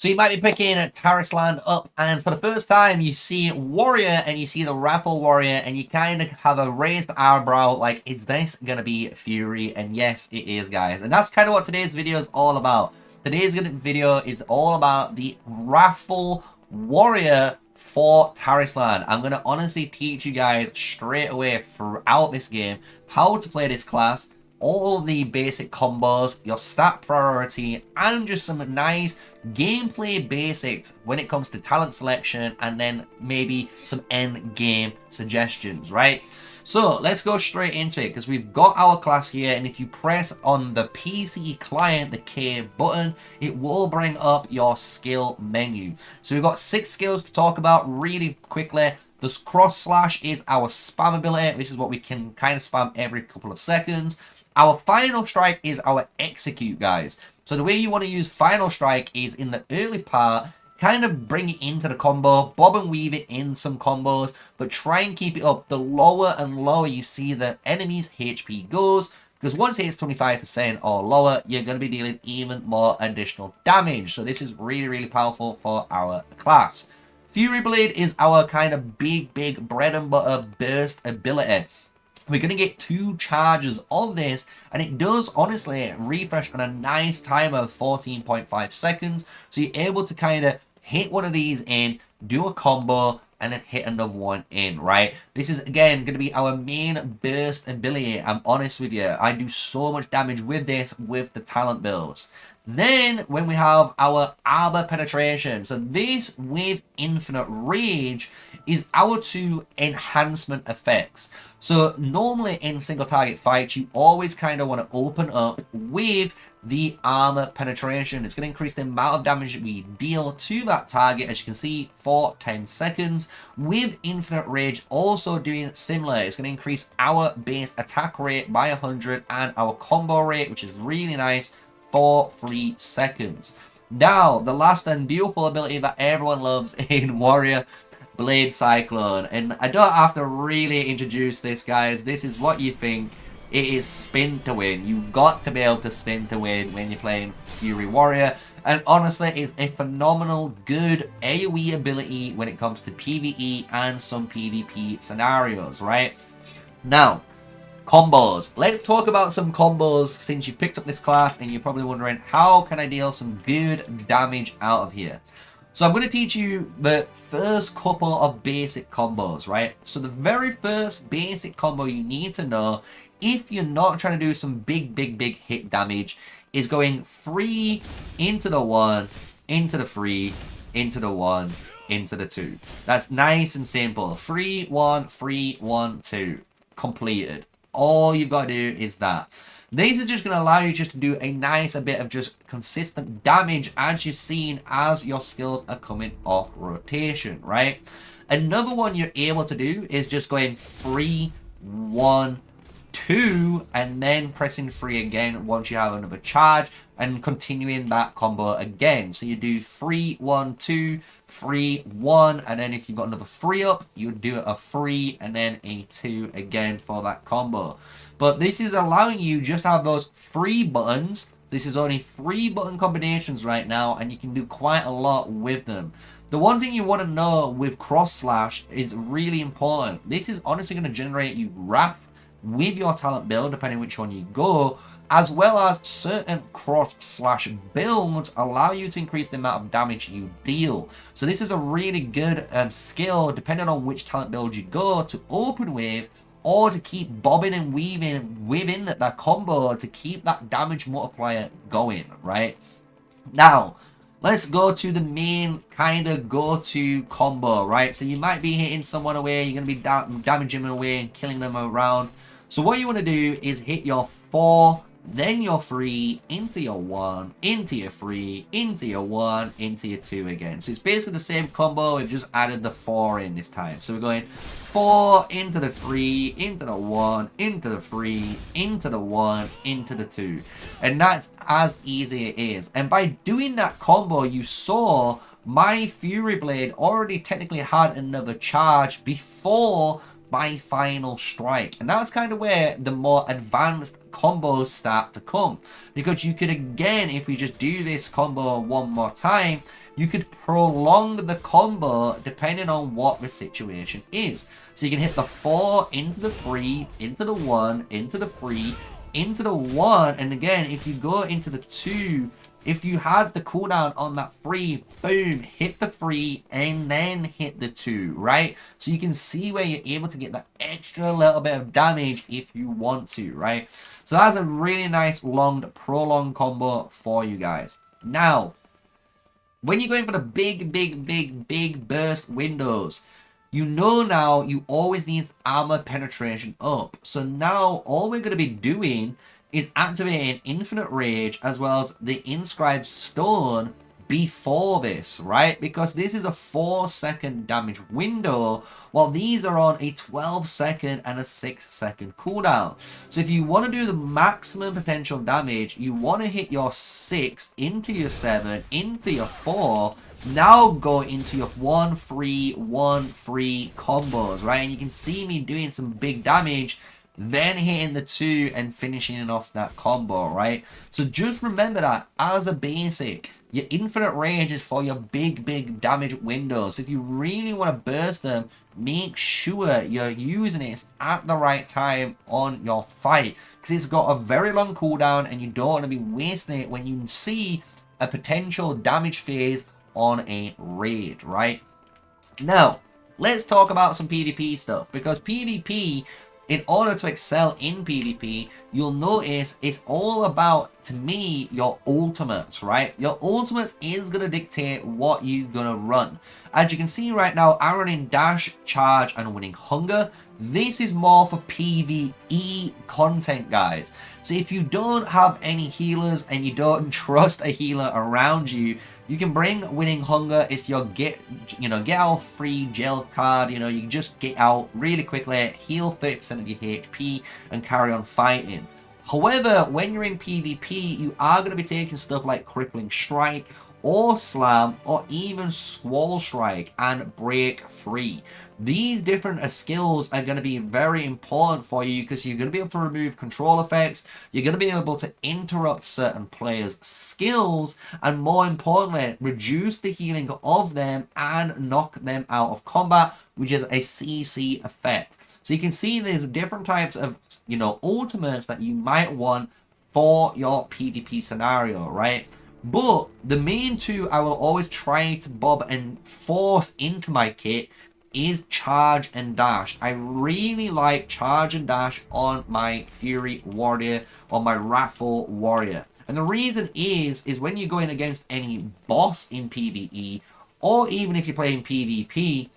So you might be picking Tarisland up, and for the first time you see Warrior and you see the Wrathful Warrior, and you kind of have a raised eyebrow like, is this going to be Fury? And yes, it is, guys. And that's kind of what today's video is all about. Today's video is all about the Wrathful Warrior for Tarisland. I'm going to honestly teach you guys straight away throughout this game how to play this class, all the basic combos, your stat priority, and just some nice gameplay basics when it comes to talent selection, and then maybe some end game suggestions, right? So let's go straight into it, because we've got our class here, and if you press on the PC client, the K button, it will bring up your skill menu. So we've got 6 skills to talk about really quickly. The cross slash is our spam ability. This is what we can kind of spam every couple of seconds. Our final strike is our execute, guys. So the way you want to use final strike is in the early part, kind of bring it into the combo, bob and weave it in some combos, but try and keep it up. The lower and lower you see the enemy's HP goes, because once it hits 25% or lower, you're going to be dealing even more additional damage. So this is really, really powerful for our class. Fury Blade is our kind of big bread and butter burst ability. We're going to get 2 charges of this, and it does honestly refresh on a nice timer of 14.5 seconds. So you're able to kind of hit one of these in, do a combo, and then hit another one in, right? This is, again, going to be our main burst ability. I'm honest with you. I do so much damage with this with the talent builds. Then, when we have our Arbor Penetration, so this with Infinite Rage is our 2 enhancement effects. So normally in single target fights, you always kind of want to open up with the Armor Penetration. It's going to increase the amount of damage that we deal to that target, as you can see, for 10 seconds. With Infinite Rage also doing similar. It's going to increase our base attack rate by 100 and our combo rate, which is really nice, for 3 seconds. Now, the last and beautiful ability that everyone loves in Warrior, Blade Cyclone. And I don't have to really introduce this, guys. This is what you think. It is spin to win. You've got to be able to spin to win when you're playing Fury Warrior. And honestly, it's a phenomenal, good AoE ability when it comes to PvE and some PvP scenarios, right? Now, combos. Let's talk about some combos, since you picked up this class and you're probably wondering, how can I deal some good damage out of here? So I'm going to teach you the first couple of basic combos, right? So the very first basic combo you need to know, if you're not trying to do some big hit damage, is going 3 into the 1, into the 3, into the 1, into the 2. That's nice and simple. 3, 1, 3, 1, 2. Completed. All you've got to do is that. These are just going to allow you just to do a nice bit of just consistent damage, as you've seen, as your skills are coming off rotation, right? Another one you're able to do is just going 3, 1, 2, and then pressing 3 again once you have another charge, and continuing that combo again. So you do 3, 1, 2, 3, 1, and then if you've got another 3 up, you would do a 3 and then a 2 again for that combo. But this is allowing you just to have those 3 buttons. This is only 3 button combinations right now, and you can do quite a lot with them. The one thing you want to know with cross slash is really important. This is honestly going to generate you wrath with your talent build, depending which one you go, as well as certain cross slash builds allow you to increase the amount of damage you deal. So this is a really good skill, depending on which talent build you go, to open with, or to keep bobbing and weaving within that combo to keep that damage multiplier going, right? Now, let's go to the main kind of go-to combo, right? So you might be hitting someone away, you're going to be damaging them away and killing them around. So what you want to do is hit your 4, then your 3, into your 1, into your 3, into your 1, into your 2 again. So it's basically the same combo, we've just added the 4 in this time. So we're going 4, into the 3, into the 1, into the 3, into the 1, into the 2. And that's as easy as it is. And by doing that combo, you saw my Fury Blade already technically had another charge before my final strike. And that's kind of where the more advanced combos start to come, because you could, again, if we just do this combo one more time, you could prolong the combo depending on what the situation is. So you can hit the 4 into the 3, into the 1, into the 3, into the 1, and again, if you go into the 2, if you had the cooldown on that 3, boom, hit the 3 and then hit the 2, right? So you can see where you're able to get that extra little bit of damage if you want to, right? So that's a really nice long, prolonged combo for you guys. Now, when you're going for the big burst windows, you know now you always need armor penetration up. So now all we're going to be doing is activating Infinite Rage as well as the Inscribed Stone before this, right? Because this is a 4-second damage window, while these are on a 12-second and a 6-second cooldown. So if you want to do the maximum potential damage, you want to hit your 6 into your 7, into your 4, now go into your 1-3, 1-3 combos, right? And you can see me doing some big damage, then hitting the 2 and finishing off that combo, right? So just remember that as a basic, your Infinite Rage is for your big damage windows. If you really want to burst them, make sure you're using it at the right time on your fight, because it's got a very long cooldown and you don't want to be wasting it when you see a potential damage phase on a raid, right? Now, let's talk about some PvP stuff, because PvP, in order to excel in PvP, you'll notice it's all about, to me, your ultimates, right? Your ultimates is going to dictate what you're going to run. As you can see right now, I'm running Dash, Charge, and Winning Hunger. This is more for PvE content, guys. So if you don't have any healers and you don't trust a healer around you, you can bring Winning Hunger. It's your get out free jail card. You can just get out really quickly, heal 30% of your HP, and carry on fighting. However, when you're in PvP, you are going to be taking stuff like Crippling Strike, or Slam, or even Squall Strike and Break Free. These different skills are going to be very important for you, because you're going to be able to remove control effects, you're going to be able to interrupt certain players' skills, and more importantly, reduce the healing of them and knock them out of combat, which is a CC effect. So you can see there's different types of, ultimates that you might want for your PvP scenario, right? But the main two I will always try to bob and force into my kit is Charge and Dash. I really like Charge and Dash on my Fury Warrior or my Wrathful Warrior. And the reason is when you're going against any boss in PvE, or even if you're playing PvP,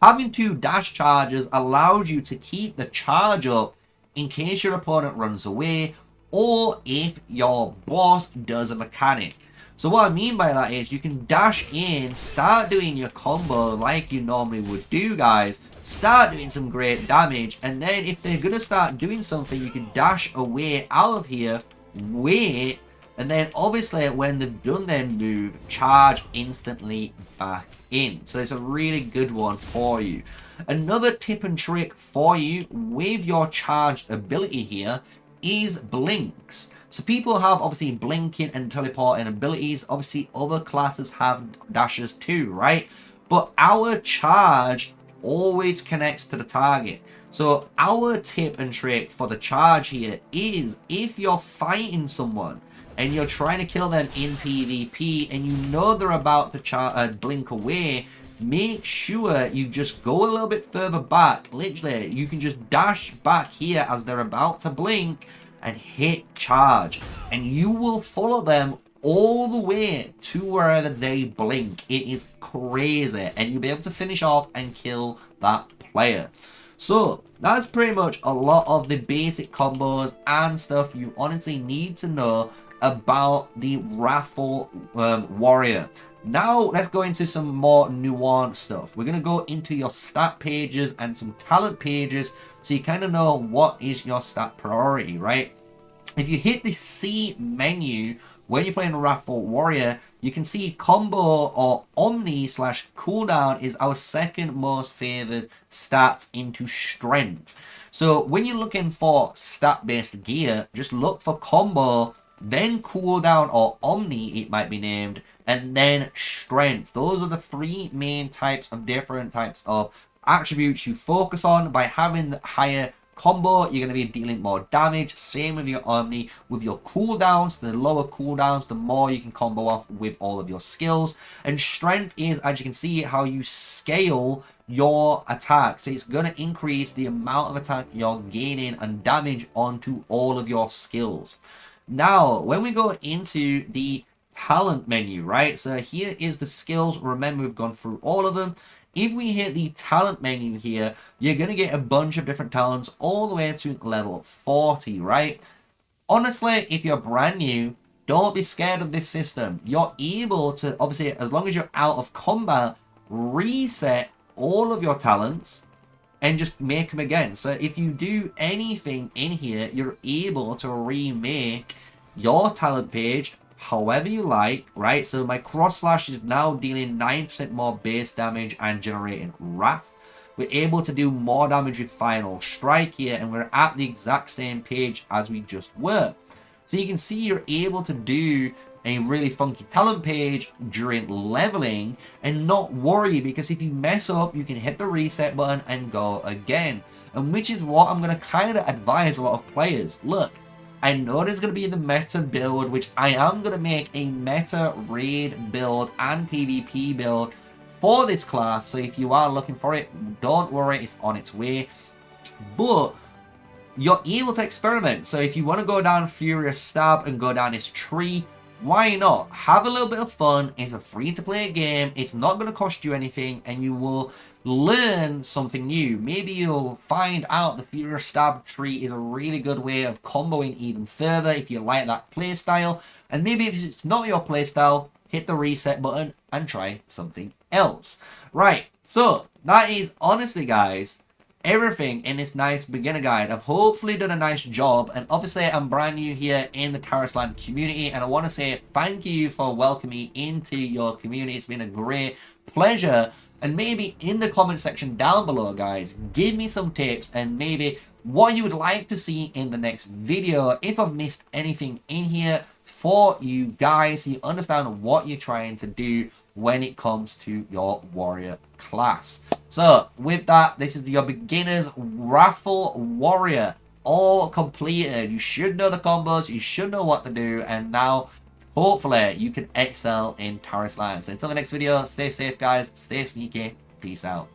having 2 dash charges allows you to keep the charge up in case your opponent runs away, or if your boss does a mechanic. So what I mean by that is you can dash in, start doing your combo like you normally would do, guys, start doing some great damage, and then if they're going to start doing something, you can dash away out of here, wait, and then obviously when they've done their move, charge instantly back in. So it's a really good one for you. Another tip and trick for you with your charged ability here is blinks. So people have obviously blinking and teleporting abilities. Obviously other classes have dashes too, right? But our charge always connects to the target. So our tip and trick for the charge here is if you're fighting someone and you're trying to kill them in PvP and you know they're about to blink away, make sure you just go a little bit further back. Literally, you can just dash back here as they're about to blink and hit charge, and you will follow them all the way to wherever they blink. It is crazy, and you'll be able to finish off and kill that player. So that's pretty much a lot of the basic combos and stuff you honestly need to know about the Wrathful Warrior. Now let's go into some more nuanced stuff. We're going to go into your stat pages and some talent pages so you kind of know what is your stat priority, right? If you hit the C menu when you're playing a Wrathful Warrior, you can see combo or omni / cooldown is our second most favored stats into strength. So when you're looking for stat-based gear, just look for combo, then cooldown or omni, it might be named, and then strength. strength. Those are the three main types of different types of attributes you focus on. By having the higher combo, you're going to be dealing more damage. Same with your Omni. With your cooldowns, the lower cooldowns, the more you can combo off with all of your skills. And strength is, as you can see, how you scale your attack. So it's going to increase the amount of attack you're gaining and damage onto all of your skills. Now, when we go into the talent menu, right? So here is the skills. Remember, we've gone through all of them. If we hit the talent menu here, you're going to get a bunch of different talents all the way to level 40, right? Honestly, if you're brand new, don't be scared of this system. You're able to, obviously, as long as you're out of combat, reset all of your talents and just make them again. So if you do anything in here, you're able to remake your talent page however you like, right? So my cross slash is now dealing 9% more base damage and generating wrath. We're able to do more damage with final strike here, and we're at the exact same page as we just were. So you can see you're able to do a really funky talent page during leveling and not worry, because if you mess up, you can hit the reset button and go again. And which is what I'm going to kind of advise a lot of players. Look, I know there's going to be the meta build, which I am going to make a meta raid build and PvP build for this class. So if you are looking for it, don't worry, it's on its way. But you're able to experiment. So if you want to go down Furious Stab and go down this tree, why not? Have a little bit of fun. It's a free-to-play game. It's not going to cost you anything, and you will learn something new. Maybe you'll find out the Furious Stab tree is a really good way of comboing even further if you like that playstyle. And maybe if it's not your playstyle, hit the reset button and try something else. Right, so that is honestly, guys, everything in this nice beginner guide. I've hopefully done a nice job, and obviously I'm brand new here in the Tarisland community, and I want to say thank you for welcoming me into your community. It's been a great pleasure. And maybe in the comment section down below, guys, give me some tips and maybe what you would like to see in the next video. If I've missed anything in here for you guys, so you understand what you're trying to do when it comes to your warrior class. So with that, this is your beginner's Wrathful Warrior all completed. You should know the combos, you should know what to do, and now hopefully you can excel in Tarisland. So until the next video, stay safe, guys, stay sneaky, peace out.